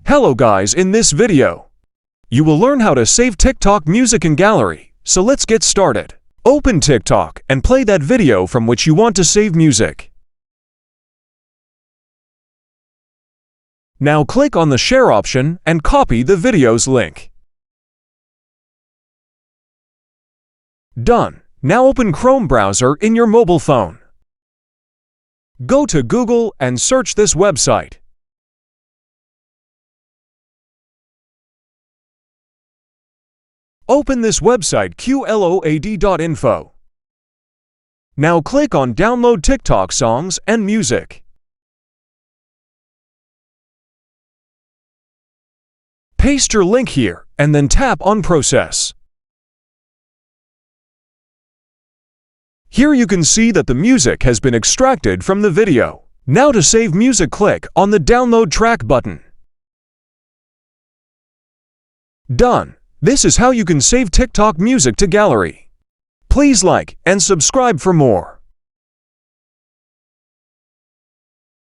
Hello guys, in this video, you will learn how to save TikTok music in gallery. So let's get started. Open TikTok and play that video from which you want to save music. Now click on the share option and copy the video's link. Done. Now open Chrome browser in your mobile phone. Go to Google and search this website. Open this website qload.info. Now click on Download TikTok songs and music. Paste your link here and then tap on Process. Here you can see that the music has been extracted from the video. Now to save music, click on the Download Track button. Done. This is how you can save TikTok music to gallery. Please like and subscribe for more.